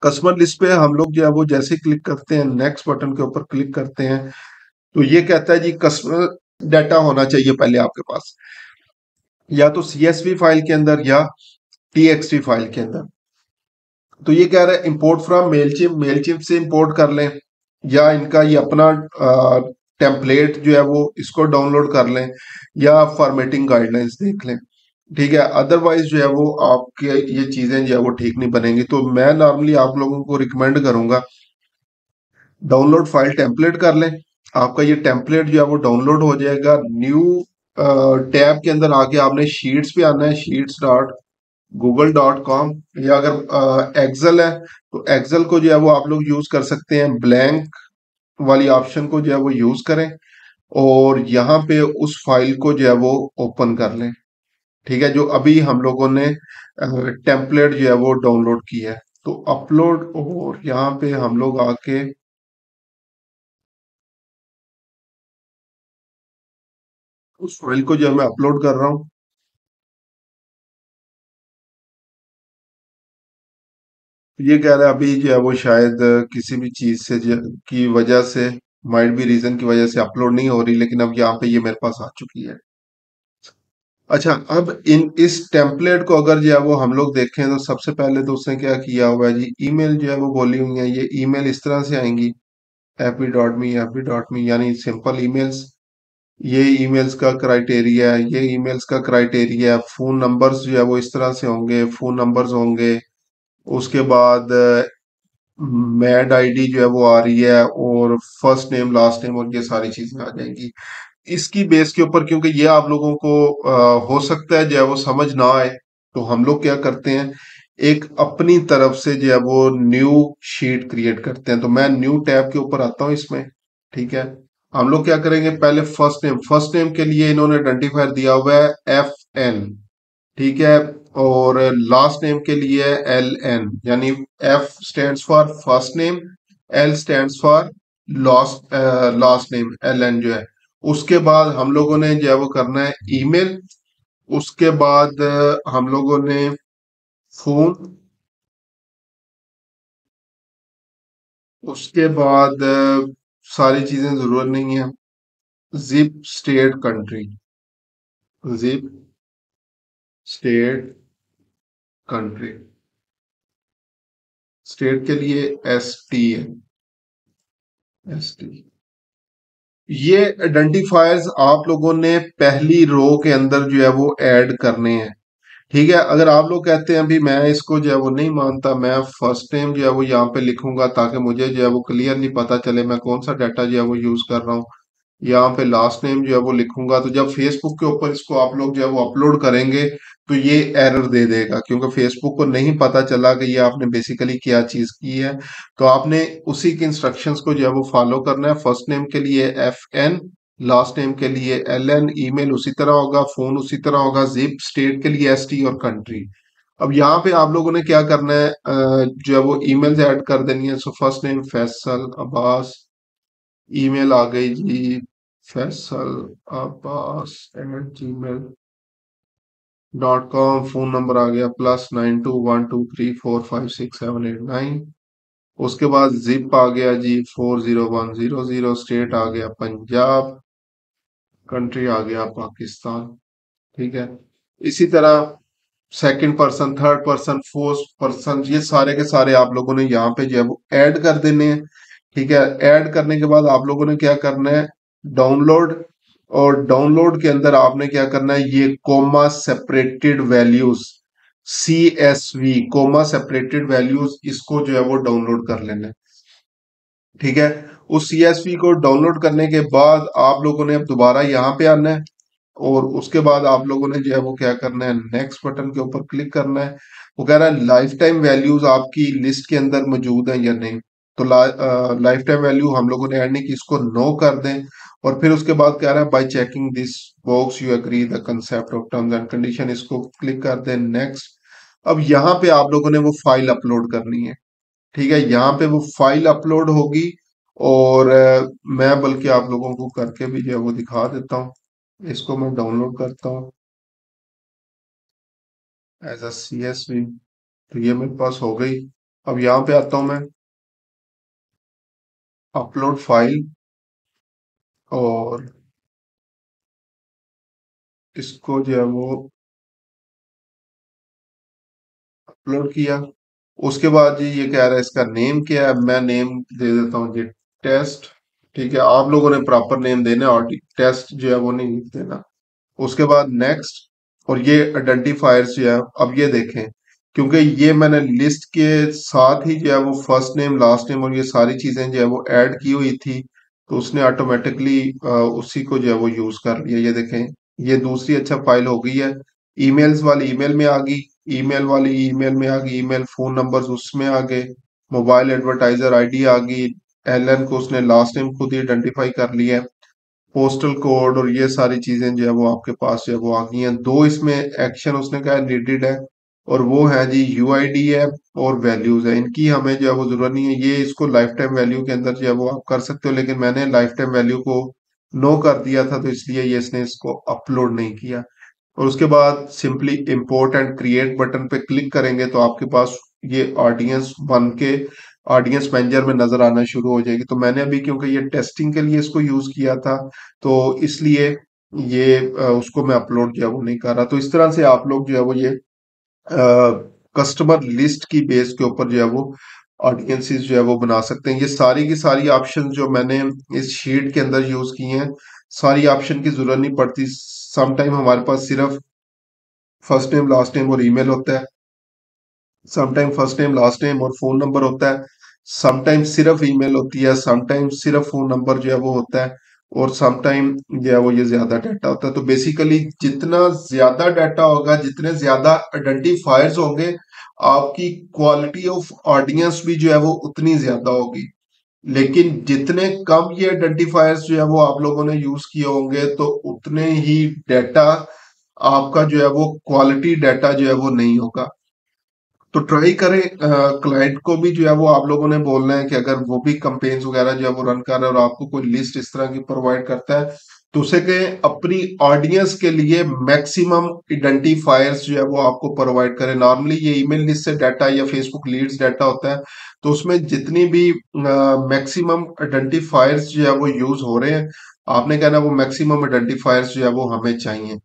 Customer list पे हम लोग जो है वो जैसे क्लिक करते हैं, नेक्स्ट बटन के ऊपर क्लिक करते हैं, तो ये कहता है जी कस्टमर डाटा होना चाहिए पहले आपके पास, या तो CSV फाइल के अंदर या TXT फाइल के अंदर। तो ये कह रहा है इंपोर्ट फ्रॉम मेलचिप, मेलचिप से इंपोर्ट कर लें, या इनका ये अपना टेम्पलेट जो है वो इसको डाउनलोड कर लें, या फॉर्मेटिंग गाइडलाइंस देख लें। ठीक है, अदरवाइज जो है वो आपके ये चीजें जो है वो ठीक नहीं बनेंगी। तो मैं नॉर्मली आप लोगों को रिकमेंड करूंगा डाउनलोड फाइल टेम्पलेट कर लें। आपका ये टेम्पलेट जो है वो डाउनलोड हो जाएगा। न्यू टैब के अंदर आके आपने शीट्स पे आना है, sheets.google.com, या अगर एक्सेल है तो एक्सेल को जो है वो आप लोग यूज कर सकते हैं, ब्लैंक वाली ऑप्शन को जो है वो यूज करें, और यहाँ पे उस फाइल को जो है वो ओपन कर लें। ठीक है, जो अभी हम लोगों ने टेम्पलेट जो है वो डाउनलोड की है, तो अपलोड, और यहाँ पे हम लोग आके उस फाइल को जो है मैं अपलोड कर रहा हूँ। ये कह रहा है अभी जो है वो शायद किसी भी चीज से की वजह से, माइट भी रीजन की वजह से अपलोड नहीं हो रही, लेकिन अब यहाँ पे ये मेरे पास आ चुकी है। अच्छा, अब इन इस टेम्पलेट को अगर जो है वो हम लोग देखें, तो सबसे पहले तो उसने क्या किया हुआ है जी, ईमेल जो है वो बोली हुई है। ये ईमेल इस तरह से आएंगी, fb.me यानी सिंपल ईमेल्स। ये ईमेल्स का क्राइटेरिया है, ये ईमेल्स का क्राइटेरिया है। फोन नंबर्स जो है वो इस तरह से होंगे, फोन नंबर्स होंगे। उसके बाद मैड आईडी जो है वो आ रही है, और फर्स्ट नेम लास्ट नेम और ये सारी चीजें आ जाएंगी। इसकी बेस के ऊपर, क्योंकि ये आप लोगों को हो सकता है जो है वो समझ ना आए, तो हम लोग क्या करते हैं, एक अपनी तरफ से जो है वो न्यू शीट क्रिएट करते हैं। तो मैं न्यू टैब के ऊपर आता हूँ इसमें। ठीक है, हम लोग क्या करेंगे, पहले फर्स्ट नेम, फर्स्ट नेम के लिए इन्होंने आइडेंटिफायर दिया हुआ है FN। ठीक है, और लास्ट नेम के लिए LN, यानी F stands for first name, L stands for last last name, LN जो है। उसके बाद हम लोगों ने जो है वो करना है ईमेल। उसके बाद हम लोगों ने फोन। उसके बाद सारी चीजें जरूरत नहीं है। Zip state country, zip state country, state के लिए ST है, ST। ये आइडेंटिफायर्स आप लोगों ने पहली रो के अंदर जो है वो ऐड करने हैं। ठीक है, अगर आप लोग कहते हैं अभी मैं इसको जो है वो नहीं मानता, मैं फर्स्ट नेम जो है वो यहाँ पे लिखूंगा ताकि मुझे जो है वो क्लियरली पता चले मैं कौन सा डाटा जो है वो यूज कर रहा हूँ, यहाँ पे लास्ट नेम जो है वो लिखूंगा, तो जब फेसबुक के ऊपर इसको आप लोग जो है वो अपलोड करेंगे, तो ये एरर दे देगा, क्योंकि फेसबुक को नहीं पता चला कि ये आपने बेसिकली क्या चीज की है। तो आपने उसी के इंस्ट्रक्शंस को जो है वो फॉलो करना है। फर्स्ट नेम के लिए FN, लास्ट नेम के लिए LN, ईमेल उसी तरह होगा, फोन उसी तरह होगा, जिप स्टेट के लिए ST, और कंट्री। अब यहाँ पे आप लोगों ने क्या करना है, जो है वो ईमेल्स ऐड कर देनी है। So first name Faisal Abbas, email आ गई जी फैसल abbas@gmail.com, फोन नंबर आ गया +9212345678 9। उसके बाद जिप आ गया जी 40100, स्टेट आ गया पंजाब, कंट्री आ गया पाकिस्तान। ठीक है, इसी तरह second person, third person, fourth person, ये सारे के सारे आप लोगों ने यहाँ पे जो है वो ऐड कर देने हैं। ठीक है, ऐड करने के बाद आप लोगों ने क्या करना है, डाउनलोड। और डाउनलोड के अंदर आपने क्या करना है, ये coma separated values, CSV, coma separated values, इसको जो है वो डाउनलोड कर लेना है। ठीक है, उस CSV को डाउनलोड करने के बाद आप लोगों ने अब दोबारा यहाँ पे आना है, और उसके बाद आप लोगों ने जो है वो क्या करना है, नेक्स्ट बटन के ऊपर क्लिक करना है। वो कह रहा है लाइफ टाइम वैल्यूज आपकी लिस्ट के अंदर मौजूद हैं या नहीं। तो लाइफ टाइम वैल्यू हम लोगों ने ऐड नहीं की, इसको नो कर दें। और फिर उसके बाद कह रहा है by checking this box you agree the concept of terms and condition, इसको क्लिक कर दें, नेक्स्ट। अब यहाँ पे आप लोगों ने वो फाइल अपलोड करनी है। ठीक है, यहाँ पे वो फाइल अपलोड होगी, और मैं बल्कि आप लोगों को करके भी जो है वो दिखा देता हूँ। इसको मैं डाउनलोड करता हूँ एज अ CSV, तो ये मेरे पास हो गई। अब यहाँ पे आता हूं मैं, अपलोड फाइल, और इसको जो है वो अपलोड किया। उसके बाद जी ये कह रहा है इसका नेम क्या है, मैं नेम दे देता हूँ जी टेस्ट। ठीक है, आप लोगों ने प्रॉपर नेम देना है, और टेस्ट जो है वो नहीं लिख देना। उसके बाद नेक्स्ट, और ये आइडेंटिफायर्स जो है, अब ये देखें, क्योंकि ये मैंने लिस्ट के साथ ही जो है वो फर्स्ट नेम लास्ट नेम और ये सारी चीजें जो है वो ऐड की हुई थी, तो उसने ऑटोमेटिकली उसी को जो है वो यूज कर लिया। ये देखें, ये दूसरी अच्छा फाइल हो गई है। ईमेल्स वाली ईमेल में आ गई, ईमेल वाली ईमेल में आ गई, ईमेल फोन नंबर्स उसमें आ गए, मोबाइल एडवर्टाइजर आईडी आ गई, एलएन को उसने लास्ट नेम खुद ही आइडेंटिफाई कर लिया है, पोस्टल कोड और ये सारी चीजें जो है वो आपके पास जो है वो आ गई हैं। दो इसमें एक्शन उसने कहा नीडेड है, और वो है जी यूआईडी है और वैल्यूज है। इनकी हमें जो है वो जरूरत नहीं है, ये इसको लाइफ टाइम वैल्यू के अंदर जो है वो आप कर सकते हो, लेकिन मैंने लाइफ टाइम वैल्यू को नो कर दिया था, तो इसलिए ये इसने इसको अपलोड नहीं किया। और उसके बाद simply import and create button पे क्लिक करेंगे तो आपके पास ये ऑडियंस बन के ऑडियंस मैनेजर में नजर आना शुरू हो जाएगी। तो मैंने अभी क्योंकि ये टेस्टिंग के लिए इसको यूज किया था, तो इसलिए ये उसको मैं अपलोड किया वो नहीं कर रहा। तो इस तरह से आप लोग जो है वो ये कस्टमर लिस्ट की बेस के ऊपर जो है वो ऑडियंसेस जो है वो बना सकते हैं। ये सारी की सारी ऑप्शन जो मैंने इस शीट के अंदर यूज की हैं, सारी ऑप्शन की जरूरत नहीं पड़ती। सम टाइम हमारे पास सिर्फ फर्स्ट नेम लास्ट नेम और ईमेल होता है, sometime first name last name और फोन नंबर होता है, समटाइम सिर्फ ईमेल होती है, समटाइम सिर्फ फोन नंबर जो है वो होता है, और समटाइम जो है वो ये ज्यादा डाटा होता है। तो बेसिकली जितना ज्यादा डाटा होगा, जितने ज्यादा आइडेंटिफायर्स होंगे, आपकी क्वालिटी ऑफ ऑडियंस भी जो है वो उतनी ज्यादा होगी। लेकिन जितने कम ये आइडेंटिफायर्स जो है वो आप लोगों ने यूज किए होंगे, तो उतने ही डाटा आपका जो है वो क्वालिटी डाटा जो है वो नहीं होगा। तो ट्राई करें, क्लाइंट को भी जो है वो आप लोगों ने बोलना है कि अगर वो भी कंपेन्स वगैरह जो है वो रन कर रहा है और आपको कोई लिस्ट इस तरह की प्रोवाइड करता है, तो उसे कहें अपनी ऑडियंस के लिए मैक्सिमम आइडेंटिफायर्स जो है वो आपको प्रोवाइड करें। नॉर्मली ये ईमेल लिस्ट से डाटा या फेसबुक लीड्स डाटा होता है, तो उसमें जितनी भी मैक्सिमम आइडेंटिफायर्स जो है वो यूज हो रहे हैं, आपने कहना वो मैक्सिमम आइडेंटिफायर्स जो है वो हमें चाहिए।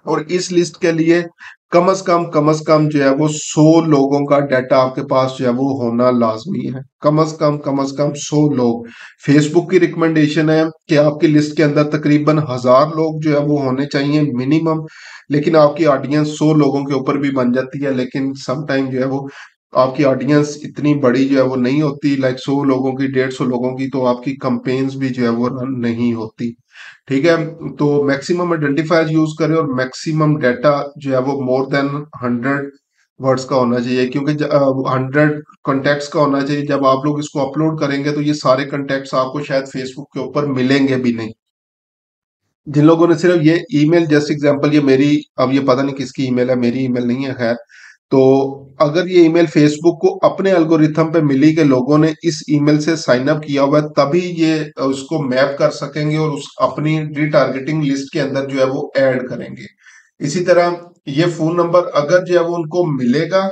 और इस लिस्ट के लिए कम से कम जो है वो 100 लोगों का डाटा आपके पास जो है वो होना लाजमी है। कम से कम 100 लोग। फेसबुक की रिकमेंडेशन है कि आपकी लिस्ट के अंदर तकरीबन 1000 लोग जो है वो होने चाहिए मिनिमम, लेकिन आपकी ऑडियंस 100 लोगों के ऊपर भी बन जाती है। लेकिन समटाइम जो है वो आपकी ऑडियंस इतनी बड़ी जो है वो नहीं होती, लाइक 100 लोगों की 150 लोगों की, तो आपकी कंपेन्स भी जो है वो रन नहीं होती। ठीक है, तो मैक्सिमम आइडेंटिफायर यूज करें, और मैक्सिमम डाटा जो है वो मोर देन 100 वर्ड्स का होना चाहिए, क्योंकि 100 कॉन्टेक्ट्स का होना चाहिए। जब आप लोग इसको अपलोड करेंगे तो ये सारे कॉन्टेक्ट्स आपको शायद फेसबुक के ऊपर मिलेंगे भी नहीं। जिन लोगों ने सिर्फ ये ईमेल, जस्ट एग्जांपल ये मेरी, अब ये पता नहीं किसकी ईमेल है, मेरी ईमेल नहीं है खैर, तो अगर ये ईमेल फेसबुक को अपने एल्गोरिथम पे मिली कि लोगों ने इस ईमेल से साइन अप किया हुआ है, तभी ये उसको मैप कर सकेंगे और उस अपनी रिटारगेटिंग लिस्ट के अंदर जो है वो ऐड करेंगे। इसी तरह ये फोन नंबर अगर जो है वो उनको मिलेगा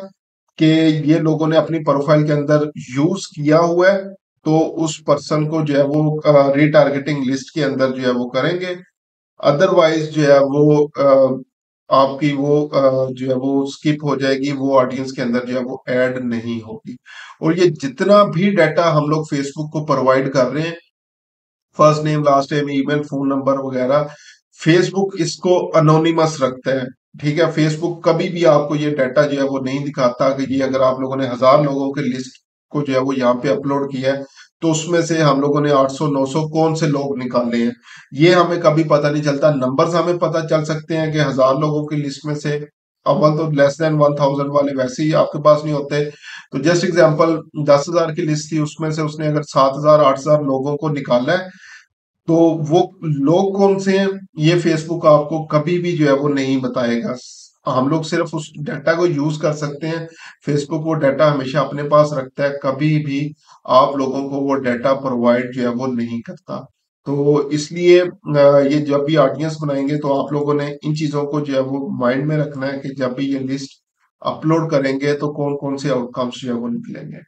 कि ये लोगों ने अपनी प्रोफाइल के अंदर यूज किया हुआ है, तो उस पर्सन को जो है वो रिटारगेटिंग लिस्ट के अंदर जो है वो करेंगे। अदरवाइज जो है वो आपकी वो जो है वो स्किप हो जाएगी, वो ऑडियंस के अंदर जो है वो ऐड नहीं होगी। और ये जितना भी डाटा हम लोग फेसबुक को प्रोवाइड कर रहे हैं, first name last name email phone number वगैरह, फेसबुक इसको अनोनिमस रखता है। ठीक है, फेसबुक कभी भी आपको ये डाटा जो है वो नहीं दिखाता कि ये अगर आप लोगों ने 1000 लोगों के लिस्ट को जो है वो यहाँ पे अपलोड किया है, तो उसमें से हम लोगों ने 800 900 कौन से लोग निकाले हैं, ये हमें कभी पता नहीं चलता। नंबर्स हमें पता चल सकते हैं कि 1000 लोगों की लिस्ट में से अव्वल तो लेस देन 1000 वाले वैसे ही आपके पास नहीं होते। तो जस्ट एग्जांपल 10,000 की लिस्ट थी, उसमें से उसने अगर 7000 8000 लोगों को निकाला है, तो वो लोग कौन से हैं, ये फेसबुक आपको कभी भी जो है वो नहीं बताएगा। हम लोग सिर्फ उस डाटा को यूज कर सकते हैं, फेसबुक वो डाटा हमेशा अपने पास रखता है, कभी भी आप लोगों को वो डाटा प्रोवाइड जो है वो नहीं करता। तो इसलिए ये जब भी ऑडियंस बनाएंगे तो आप लोगों ने इन चीजों को जो है वो माइंड में रखना है कि जब भी ये लिस्ट अपलोड करेंगे तो कौन कौन से आउटकम्स जो है वो निकलेंगे।